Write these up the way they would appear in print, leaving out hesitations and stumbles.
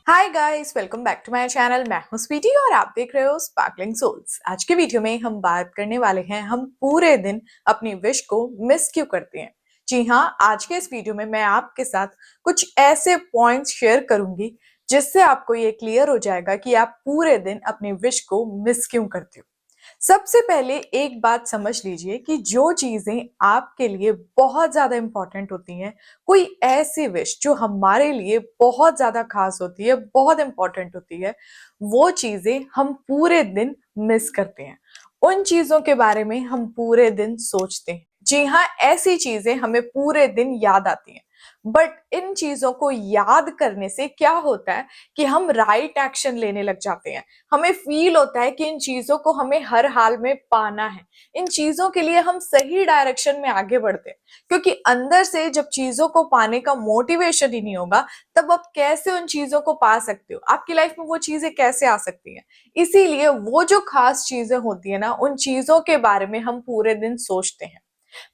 Hi guys, welcome back to my channel. मैं हूं स्वीटी और आप देख रहे हो स्पार्कलिंग सोल्स। आज के वीडियो में हम बात करने वाले हैं हम पूरे दिन अपनी विश को मिस क्यों करते हैं। जी हाँ, आज के इस वीडियो में मैं आपके साथ कुछ ऐसे पॉइंट्स शेयर करूंगी जिससे आपको ये क्लियर हो जाएगा कि आप पूरे दिन अपनी विश को मिस क्यों करते हो। सबसे पहले एक बात समझ लीजिए कि जो चीजें आपके लिए बहुत ज्यादा इंपॉर्टेंट होती हैं, कोई ऐसी विश जो हमारे लिए बहुत ज्यादा खास होती है, बहुत इंपॉर्टेंट होती है, वो चीजें हम पूरे दिन मिस करते हैं। उन चीजों के बारे में हम पूरे दिन सोचते हैं। जी हाँ, ऐसी चीजें हमें पूरे दिन याद आती हैं। बट इन चीजों को याद करने से क्या होता है कि हम राइट एक्शन लेने लग जाते हैं। हमें फील होता है कि इन चीजों को हमें हर हाल में पाना है। इन चीजों के लिए हम सही डायरेक्शन में आगे बढ़ते हैं, क्योंकि अंदर से जब चीजों को पाने का मोटिवेशन ही नहीं होगा, तब आप कैसे उन चीजों को पा सकते हो, आपकी लाइफ में वो चीजें कैसे आ सकती हैं। इसीलिए वो जो खास चीजें होती है ना, उन चीजों के बारे में हम पूरे दिन सोचते हैं।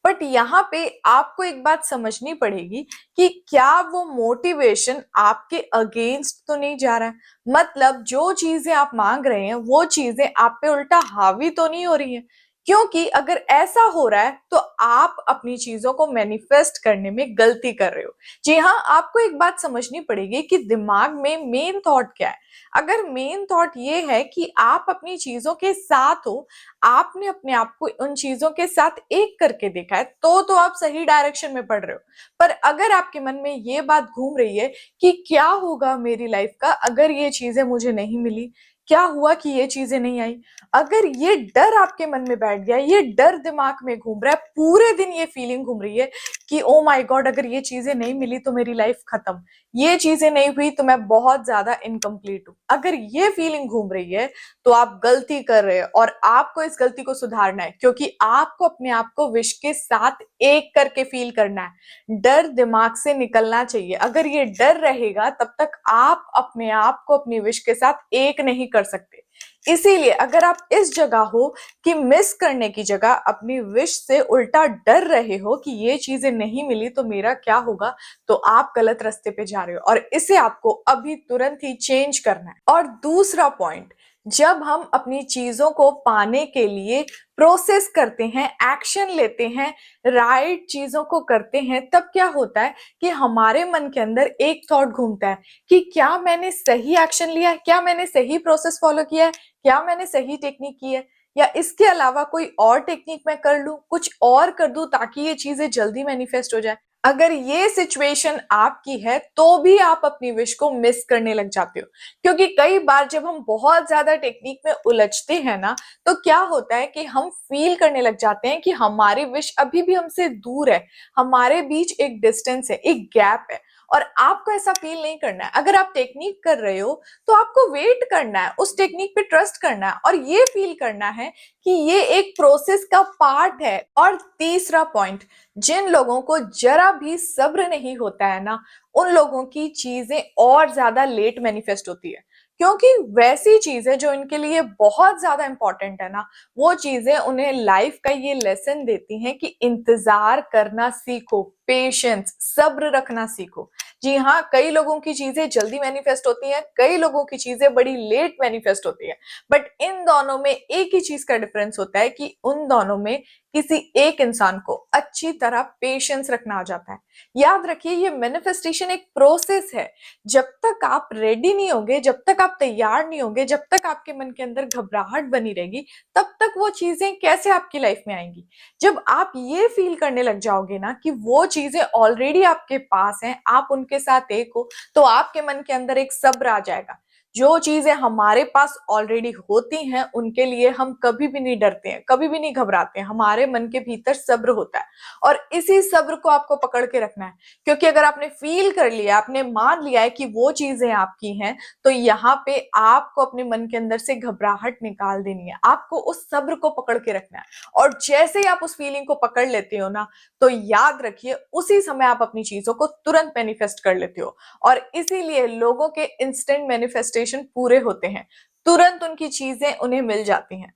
बट यहाँ पे आपको एक बात समझनी पड़ेगी कि क्या वो मोटिवेशन आपके अगेंस्ट तो नहीं जा रहा है। मतलब जो चीजें आप मांग रहे हैं वो चीजें आप पे उल्टा हावी तो नहीं हो रही हैं। क्योंकि अगर ऐसा हो रहा है तो आप अपनी चीजों को मैनिफेस्ट करने में गलती कर रहे हो। जी हाँ, आपको एक बात समझनी पड़ेगी कि दिमाग में मेन थॉट क्या है। अगर मेन थॉट ये है कि आप अपनी चीजों के साथ हो, आपने अपने आप को उन चीजों के साथ एक करके देखा है, तो आप सही डायरेक्शन में पढ़ रहे हो। पर अगर आपके मन में ये बात घूम रही है कि क्या होगा मेरी लाइफ का अगर ये चीजें मुझे नहीं मिली, क्या हुआ कि ये चीजें नहीं आई, अगर ये डर आपके मन में बैठ गया, ये डर दिमाग में घूम रहा है, पूरे दिन ये फीलिंग घूम रही है कि ओ माय गॉड, अगर ये चीजें नहीं मिली तो मेरी लाइफ खत्म, ये चीजें नहीं हुई तो मैं बहुत ज्यादा इनकम्प्लीट हूं, अगर ये फीलिंग घूम रही है तो आप गलती कर रहे हैं और आपको इस गलती को सुधारना है। क्योंकि आपको अपने आप को विश के साथ एक करके फील करना है। डर दिमाग से निकलना चाहिए। अगर ये डर रहेगा तब तक आप अपने आप को अपनी विश के साथ एक नहीं कर सकते। इसीलिए अगर आप इस जगह हो कि मिस करने की जगह अपनी विश से उल्टा डर रहे हो कि ये चीजें नहीं मिली तो मेरा क्या होगा, तो आप गलत रास्ते पे जा रहे हो और इसे आपको अभी तुरंत ही चेंज करना है। और दूसरा पॉइंट, जब हम अपनी चीजों को पाने के लिए प्रोसेस करते हैं, एक्शन लेते हैं, राइट चीजों को करते हैं, तब क्या होता है कि हमारे मन के अंदर एक थॉट घूमता है कि क्या मैंने सही एक्शन लिया है, क्या मैंने सही प्रोसेस फॉलो किया है, क्या मैंने सही टेक्निक की है, या इसके अलावा कोई और टेक्निक मैं कर लूं, कुछ और कर दूं ताकि ये चीजें जल्दी मैनिफेस्ट हो जाए। अगर ये सिचुएशन आपकी है तो भी आप अपनी विश को मिस करने लग जाते हो। क्योंकि कई बार जब हम बहुत ज्यादा टेक्निक में उलझते हैं ना, तो क्या होता है कि हम फील करने लग जाते हैं कि हमारी विश अभी भी हमसे दूर है, हमारे बीच एक डिस्टेंस है, एक गैप है। और आपको ऐसा फील नहीं करना है। अगर आप टेक्निक कर रहे हो तो आपको वेट करना है, उस टेक्निक पे ट्रस्ट करना है और ये फील करना है कि ये एक प्रोसेस का पार्ट है। और तीसरा पॉइंट, जिन लोगों को जरा भी सब्र नहीं होता है ना, उन लोगों की चीजें और ज्यादा लेट मैनिफेस्ट होती है। क्योंकि वैसी चीजें जो इनके लिए बहुत ज्यादा इंपॉर्टेंट है ना, वो चीजें उन्हें लाइफ का ये लेसन देती हैं कि इंतजार करना सीखो, पेशेंस, सब्र रखना सीखो। जी हाँ, कई लोगों की चीजें जल्दी मैनिफेस्ट होती हैं, कई लोगों की चीजें बड़ी लेट मैनिफेस्ट होती है। बट इन दोनों में एक ही चीज का डिफरेंस होता है कि उन दोनों में किसी एक इंसान को अच्छी तरह पेशेंस रखना आ जाता है। याद रखिए, ये मैनिफेस्टेशन एक प्रोसेस है। जब तक आप रेडी नहीं होगे, जब तक आप तैयार नहीं होगे, जब तक आपके मन के अंदर घबराहट बनी रहेगी, तब तक वो चीजें कैसे आपकी लाइफ में आएंगी। जब आप ये फील करने लग जाओगे ना कि वो चीजें ऑलरेडी आपके पास हैं, आप उनके साथ एक हो, तो आपके मन के अंदर एक सब्र आ जाएगा। जो चीजें हमारे पास ऑलरेडी होती हैं उनके लिए हम कभी भी नहीं डरते हैं, कभी भी नहीं घबराते हैं, हमारे मन के भीतर सब्र होता है। और इसी सब्र को आपको पकड़ के रखना है। क्योंकि अगर आपने फील कर लिया, आपने मान लिया है कि वो चीजें आपकी हैं, तो यहाँ पे आपको अपने मन के अंदर से घबराहट निकाल देनी है, आपको उस सब्र को पकड़ के रखना है। और जैसे ही आप उस फीलिंग को पकड़ लेते हो ना, तो याद रखिए उसी समय आप अपनी चीजों को तुरंत मैनिफेस्ट कर लेते हो। और इसीलिए लोगों के इंस्टेंट मैनिफेस्टेशन पूरे होते हैं, तुरंत उनकी चीजें उन्हें मिल जाती हैं।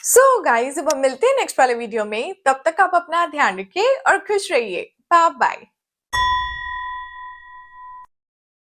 सो गाइस, अब हम मिलते हैं नेक्स्ट वाले वीडियो में। तब तक आप अपना ध्यान रखिए और खुश रहिए। Bye bye.